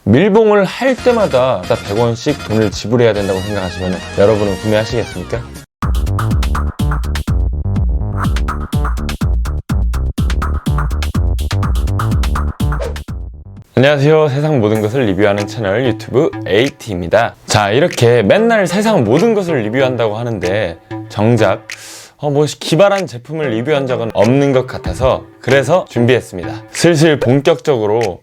밀봉을 할 때마다 100원씩 돈을 지불해야 된다고 생각하시면 여러분은 구매하시겠습니까? 안녕하세요. 세상 모든 것을 리뷰하는 채널 유튜브 AT입니다. 자, 이렇게 맨날 세상 모든 것을 리뷰한다고 하는데 정작 기발한 제품을 리뷰한 적은 없는 것 같아서 그래서 준비했습니다. 슬슬 본격적으로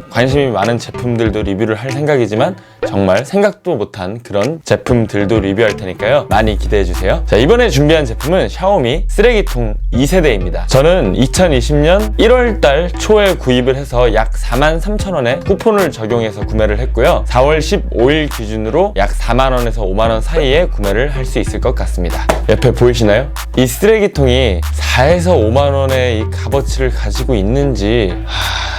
관심이 많은 제품들도 리뷰를 할 생각이지만 정말 생각도 못한 그런 제품들도 리뷰할 테니까요. 많이 기대해주세요. 자, 이번에 준비한 제품은 샤오미 쓰레기통 2세대입니다. 저는 2020년 1월달 초에 구입을 해서 약 43,000원에 쿠폰을 적용해서 구매를 했고요. 4월 15일 기준으로 약 4만원에서 5만원 사이에 구매를 할 수 있을 것 같습니다. 옆에 보이시나요? 이 쓰레기통이 4에서 5만원의 이 값어치를 가지고 있는지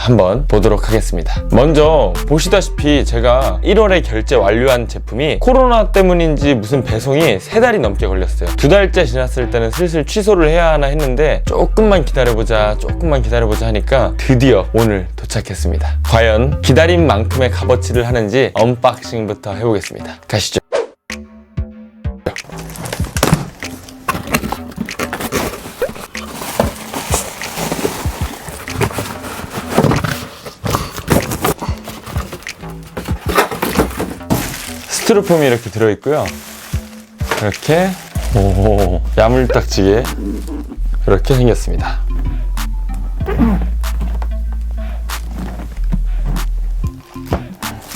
한번 보도록 하겠습니다. 먼저 보시다시피 제가 1월에 결제 완료한 제품이 코로나 때문인지 무슨 배송이 3달이 넘게 걸렸어요. 2달째 지났을 때는 슬슬 취소를 해야 하나 했는데 조금만 기다려보자 하니까 드디어 오늘 도착했습니다. 과연 기다린 만큼의 값어치를 하는지 언박싱부터 해보겠습니다. 가시죠. 스티로폼이 이렇게 들어있고요. 이렇게 야물딱지게 이렇게 생겼습니다.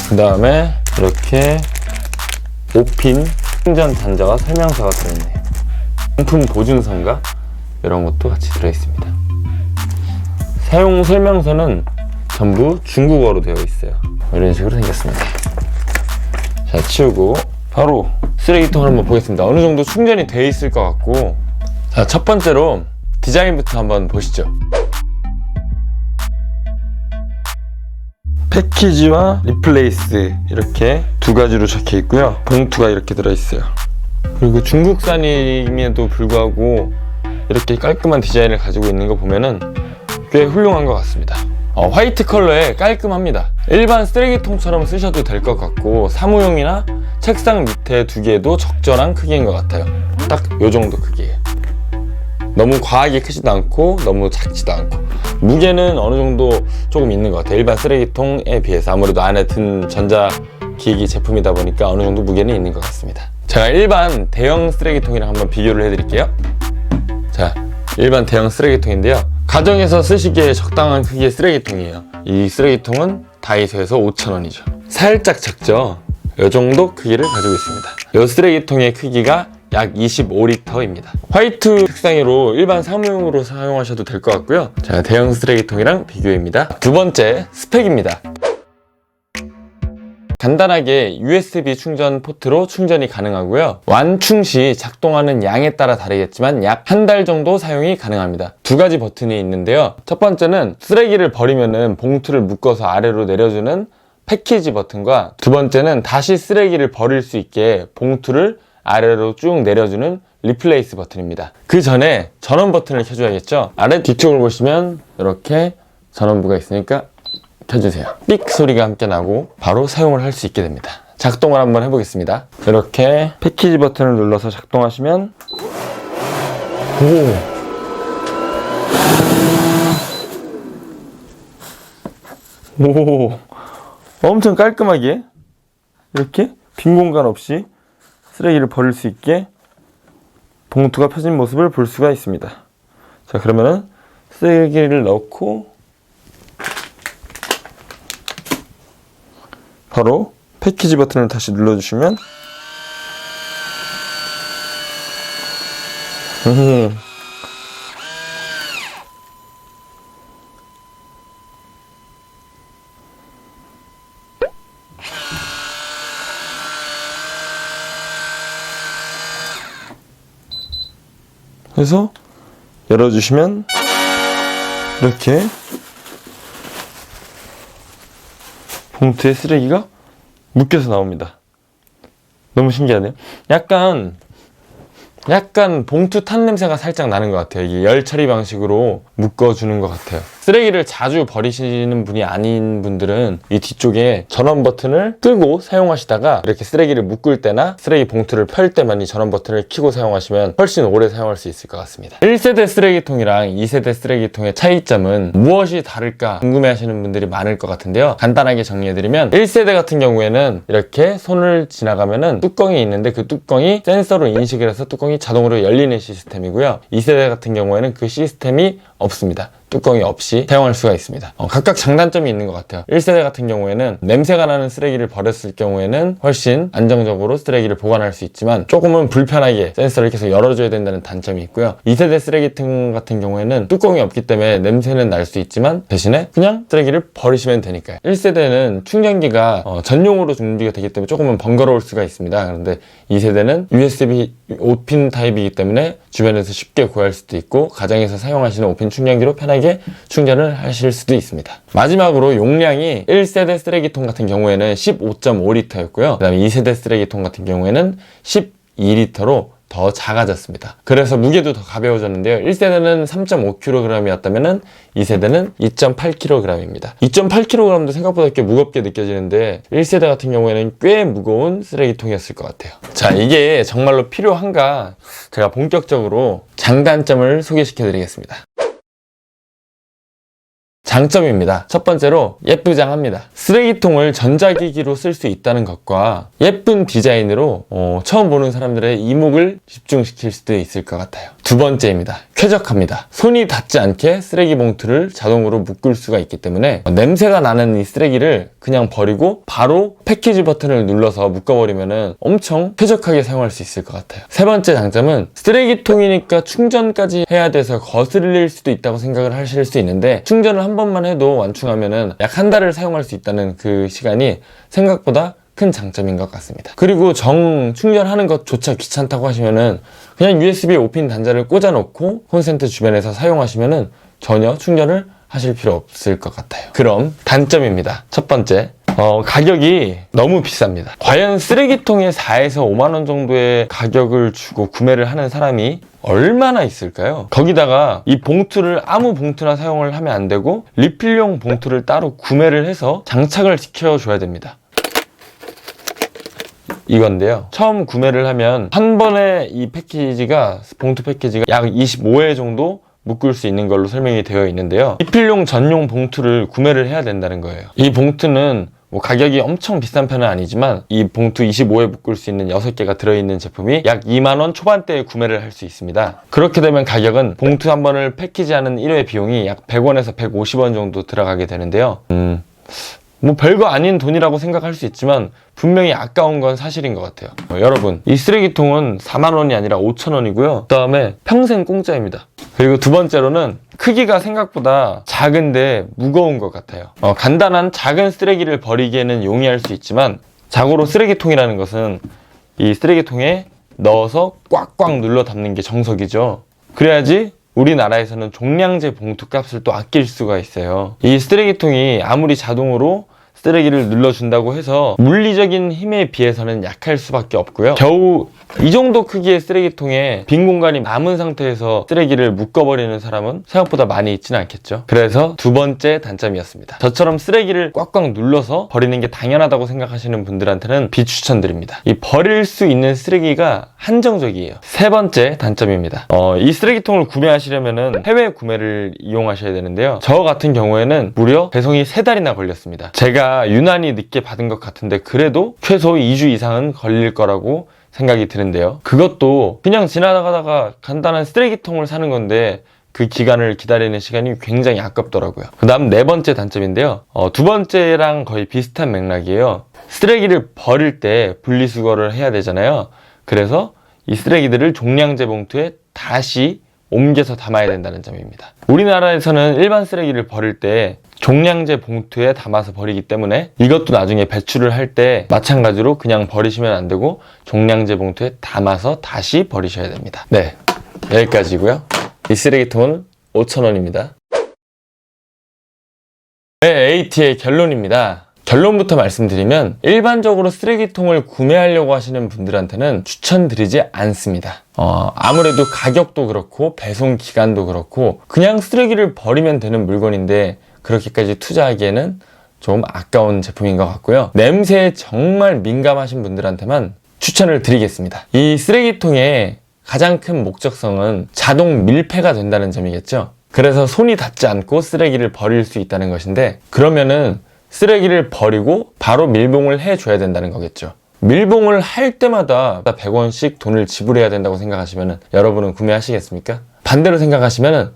그 다음에 이렇게 5핀 충전 단자와 설명서가 들어있네요. 상품 보증서인가? 이런 것도 같이 들어있습니다. 사용 설명서는 전부 중국어로 되어 있어요. 이런 식으로 생겼습니다. 자, 치우고 바로 쓰레기통을 한번 보겠습니다. 어느 정도 충전이 돼 있을 것 같고, 자, 첫 번째로 디자인부터 한번 보시죠. 패키지와 리플레이스 이렇게 두 가지로 적혀 있고요. 봉투가 이렇게 들어있어요. 그리고 중국산임에도 불구하고 이렇게 깔끔한 디자인을 가지고 있는 거 보면은 꽤 훌륭한 것 같습니다. 화이트 컬러에 깔끔합니다. 일반 쓰레기통처럼 쓰셔도 될 것 같고, 사무용이나 책상 밑에 두기에도 적절한 크기인 것 같아요. 딱 요 정도 크기예요. 너무 과하게 크지도 않고 너무 작지도 않고, 무게는 어느 정도 조금 있는 것 같아요. 일반 쓰레기통에 비해서. 아무래도 안에 든 전자기기 제품이다 보니까 어느 정도 무게는 있는 것 같습니다. 제가 일반 대형 쓰레기통이랑 한번 비교를 해드릴게요. 자, 일반 대형 쓰레기통인데요, 가정에서 쓰시기에 적당한 크기의 쓰레기통이에요. 이 쓰레기통은 다이소에서 5,000원이죠. 살짝 작죠? 이 정도 크기를 가지고 있습니다. 이 쓰레기통의 크기가 약 25리터입니다. 화이트 색상으로 일반 사무용으로 사용하셔도 될 것 같고요. 자, 대형 쓰레기통이랑 비교입니다. 두 번째, 스펙입니다. 간단하게 USB 충전 포트로 충전이 가능하고요. 완충 시 작동하는 양에 따라 다르겠지만 약 한 달 정도 사용이 가능합니다. 두 가지 버튼이 있는데요. 첫 번째는 쓰레기를 버리면은 봉투를 묶어서 아래로 내려주는 패키지 버튼과, 두 번째는 다시 쓰레기를 버릴 수 있게 봉투를 아래로 쭉 내려주는 리플레이스 버튼입니다. 그 전에 전원 버튼을 켜줘야겠죠. 아래 뒤쪽을 보시면 이렇게 전원부가 있으니까 켜주세요. 삑 소리가 함께 나고 바로 사용을 할 수 있게 됩니다. 작동을 한번 해보겠습니다. 이렇게 패키지 버튼을 눌러서 작동하시면 오, 엄청 깔끔하게 이렇게 빈 공간 없이 쓰레기를 버릴 수 있게 봉투가 펴진 모습을 볼 수가 있습니다. 자, 그러면은 쓰레기를 넣고 바로 패키지 버튼을 다시 눌러주시면 그래서 열어주시면 이렇게 봉투에 쓰레기가 묶여서 나옵니다. 너무 신기하네요. 약간 봉투 탄 냄새가 살짝 나는 것 같아요. 이게 열 처리 방식으로 묶어주는 것 같아요. 쓰레기를 자주 버리시는 분이 아닌 분들은 이 뒤쪽에 전원 버튼을 끄고 사용하시다가 이렇게 쓰레기를 묶을 때나 쓰레기 봉투를 펼 때만 이 전원 버튼을 켜고 사용하시면 훨씬 오래 사용할 수 있을 것 같습니다. 1세대 쓰레기통이랑 2세대 쓰레기통의 차이점은 무엇이 다를까 궁금해하시는 분들이 많을 것 같은데요. 간단하게 정리해드리면 1세대 같은 경우에는 이렇게 손을 지나가면은 뚜껑이 있는데 그 뚜껑이 센서로 인식을 해서 뚜껑이 자동으로 열리는 시스템이고요. 2세대 같은 경우에는 그 시스템이 없습니다. 뚜껑이 없이 사용할 수가 있습니다. 각각 장단점이 있는 것 같아요. 1세대 같은 경우에는 냄새가 나는 쓰레기를 버렸을 경우에는 훨씬 안정적으로 쓰레기를 보관할 수 있지만 조금은 불편하게 센서를 계속 열어줘야 된다는 단점이 있고요. 2세대 쓰레기통 같은 경우에는 뚜껑이 없기 때문에 냄새는 날 수 있지만 대신에 그냥 쓰레기를 버리시면 되니까요. 1세대는 충전기가 전용으로 준비가 되기 때문에 조금은 번거로울 수가 있습니다. 그런데 2세대는 USB 5핀 타입이기 때문에 주변에서 쉽게 구할 수도 있고 가정에서 사용하시는 5핀 충전기로 편하게 충전을 하실 수도 있습니다. 마지막으로 용량이 1세대 쓰레기통 같은 경우에는 15.5리터였고요. 그 다음에 2세대 쓰레기통 같은 경우에는 12리터로 더 작아졌습니다. 그래서 무게도 더 가벼워졌는데요. 1세대는 3.5kg이었다면 2세대는 2.8kg입니다. 2.8kg도 생각보다 꽤 무겁게 느껴지는데 1세대 같은 경우에는 꽤 무거운 쓰레기통이었을 것 같아요. 자, 이게 정말로 필요한가? 제가 본격적으로 장단점을 소개시켜 드리겠습니다. 장점입니다. 첫 번째로 예쁘장합니다. 쓰레기통을 전자기기로 쓸 수 있다는 것과 예쁜 디자인으로 처음 보는 사람들의 이목을 집중시킬 수도 있을 것 같아요. 두 번째입니다. 쾌적합니다. 손이 닿지 않게 쓰레기 봉투를 자동으로 묶을 수가 있기 때문에 냄새가 나는 이 쓰레기를 그냥 버리고 바로 패키지 버튼을 눌러서 묶어버리면 엄청 쾌적하게 사용할 수 있을 것 같아요. 세 번째 장점은 쓰레기통이니까 충전까지 해야 돼서 거슬릴 수도 있다고 생각을 하실 수 있는데 충전을 한 번만 해도 완충하면은 약 한 달을 사용할 수 있다는 그 시간이 생각보다 큰 장점인 것 같습니다. 그리고 충전하는 것조차 귀찮다고 하시면은 그냥 USB 5핀 단자를 꽂아 놓고 콘센트 주변에서 사용하시면은 전혀 충전을 하실 필요 없을 것 같아요. 그럼 단점입니다. 첫 번째, 가격이 너무 비쌉니다. 과연 쓰레기통에 4에서 5만원 정도의 가격을 주고 구매를 하는 사람이 얼마나 있을까요? 거기다가 이 봉투를 아무 봉투나 사용을 하면 안 되고 리필용 봉투를 따로 구매를 해서 장착을 시켜줘야 됩니다. 이건데요. 처음 구매를 하면 한 번에 이 패키지가, 봉투 패키지가 약 25회 정도 묶을 수 있는 걸로 설명이 되어 있는데요. 리필용 전용 봉투를 구매를 해야 된다는 거예요. 이 봉투는 가격이 엄청 비싼 편은 아니지만 이 봉투 25회 묶을 수 있는 6개가 들어있는 제품이 약 2만원 초반대에 구매를 할 수 있습니다. 그렇게 되면 가격은 봉투 한 번을 패키지하는 1회 비용이 약 100원에서 150원 정도 들어가게 되는데요. 별거 아닌 돈이라고 생각할 수 있지만 분명히 아까운 건 사실인 것 같아요. 여러분, 이 쓰레기통은 4만원이 아니라 5천원이고요. 그 다음에 평생 공짜입니다. 그리고 두 번째로는 크기가 생각보다 작은데 무거운 것 같아요. 간단한 작은 쓰레기를 버리기에는 용이할 수 있지만 자고로 쓰레기통이라는 것은 이 쓰레기통에 넣어서 꽉꽉 눌러 담는 게 정석이죠. 그래야지 우리나라에서는 종량제 봉투 값을 또 아낄 수가 있어요. 이 쓰레기통이 아무리 자동으로 쓰레기를 눌러준다고 해서 물리적인 힘에 비해서는 약할 수밖에 없고요. 겨우 이 정도 크기의 쓰레기통에 빈 공간이 남은 상태에서 쓰레기를 묶어버리는 사람은 생각보다 많이 있지는 않겠죠. 그래서 두 번째 단점이었습니다. 저처럼 쓰레기를 꽉꽉 눌러서 버리는 게 당연하다고 생각하시는 분들한테는 비추천드립니다. 이 버릴 수 있는 쓰레기가 한정적이에요. 세 번째 단점입니다. 이 쓰레기통을 구매하시려면 해외 구매를 이용하셔야 되는데요. 저 같은 경우에는 무려 배송이 3달이나 걸렸습니다. 제가 유난히 늦게 받은 것 같은데 그래도 최소 2주 이상은 걸릴 거라고 생각이 드는데요. 그것도 그냥 지나가다가 간단한 쓰레기통을 사는 건데 그 기간을 기다리는 시간이 굉장히 아깝더라고요. 그 다음 네 번째 단점인데요. 두 번째랑 거의 비슷한 맥락이에요. 쓰레기를 버릴 때 분리수거를 해야 되잖아요. 그래서 이 쓰레기들을 종량제 봉투에 다시 옮겨서 담아야 된다는 점입니다. 우리나라에서는 일반 쓰레기를 버릴 때 종량제 봉투에 담아서 버리기 때문에 이것도 나중에 배출을 할 때 마찬가지로 그냥 버리시면 안 되고 종량제 봉투에 담아서 다시 버리셔야 됩니다. 네, 여기까지고요. 이 쓰레기통은 5,000원입니다. 네, AT의 결론입니다. 결론부터 말씀드리면 일반적으로 쓰레기통을 구매하려고 하시는 분들한테는 추천드리지 않습니다. 아무래도 가격도 그렇고 배송 기간도 그렇고 그냥 쓰레기를 버리면 되는 물건인데 그렇게까지 투자하기에는 좀 아까운 제품인 것 같고요. 냄새에 정말 민감하신 분들한테만 추천을 드리겠습니다. 이 쓰레기통의 가장 큰 목적성은 자동 밀폐가 된다는 점이겠죠. 그래서 손이 닿지 않고 쓰레기를 버릴 수 있다는 것인데, 그러면은 쓰레기를 버리고 바로 밀봉을 해줘야 된다는 거겠죠. 밀봉을 할 때마다 100원씩 돈을 지불해야 된다고 생각하시면 여러분은 구매하시겠습니까? 반대로 생각하시면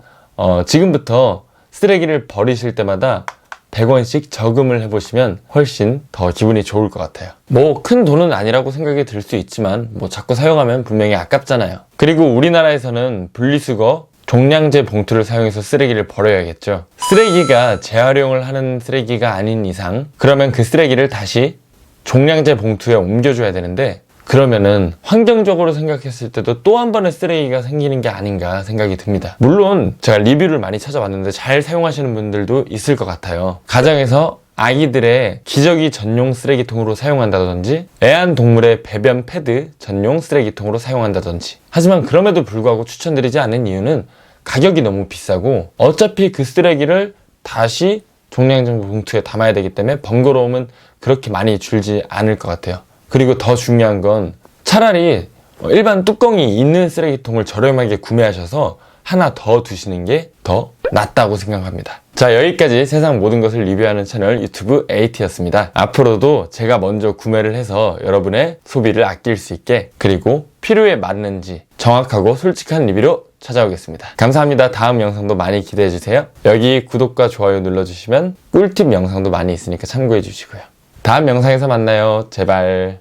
지금부터 쓰레기를 버리실 때마다 100원씩 저금을 해보시면 훨씬 더 기분이 좋을 것 같아요. 뭐 큰 돈은 아니라고 생각이 들 수 있지만 뭐 자꾸 사용하면 분명히 아깝잖아요. 그리고 우리나라에서는 분리수거, 종량제 봉투를 사용해서 쓰레기를 버려야겠죠. 쓰레기가 재활용을 하는 쓰레기가 아닌 이상 그러면 그 쓰레기를 다시 종량제 봉투에 옮겨줘야 되는데, 그러면은 환경적으로 생각했을 때도 또 한 번의 쓰레기가 생기는 게 아닌가 생각이 듭니다. 물론 제가 리뷰를 많이 찾아봤는데 잘 사용하시는 분들도 있을 것 같아요. 가정에서 아기들의 기저귀 전용 쓰레기통으로 사용한다든지 애완동물의 배변 패드 전용 쓰레기통으로 사용한다든지. 하지만 그럼에도 불구하고 추천드리지 않는 이유는 가격이 너무 비싸고 어차피 그 쓰레기를 다시 종량제 봉투에 담아야 되기 때문에 번거로움은 그렇게 많이 줄지 않을 것 같아요. 그리고 더 중요한 건 차라리 일반 뚜껑이 있는 쓰레기통을 저렴하게 구매하셔서 하나 더 두시는 게 더 낫다고 생각합니다. 자, 여기까지 세상 모든 것을 리뷰하는 채널 유튜브 AT였습니다. 앞으로도 제가 먼저 구매를 해서 여러분의 소비를 아낄 수 있게, 그리고 필요에 맞는지 정확하고 솔직한 리뷰로 찾아오겠습니다. 감사합니다. 다음 영상도 많이 기대해주세요. 여기 구독과 좋아요 눌러주시면 꿀팁 영상도 많이 있으니까 참고해 주시고요. 다음 영상에서 만나요. 제발.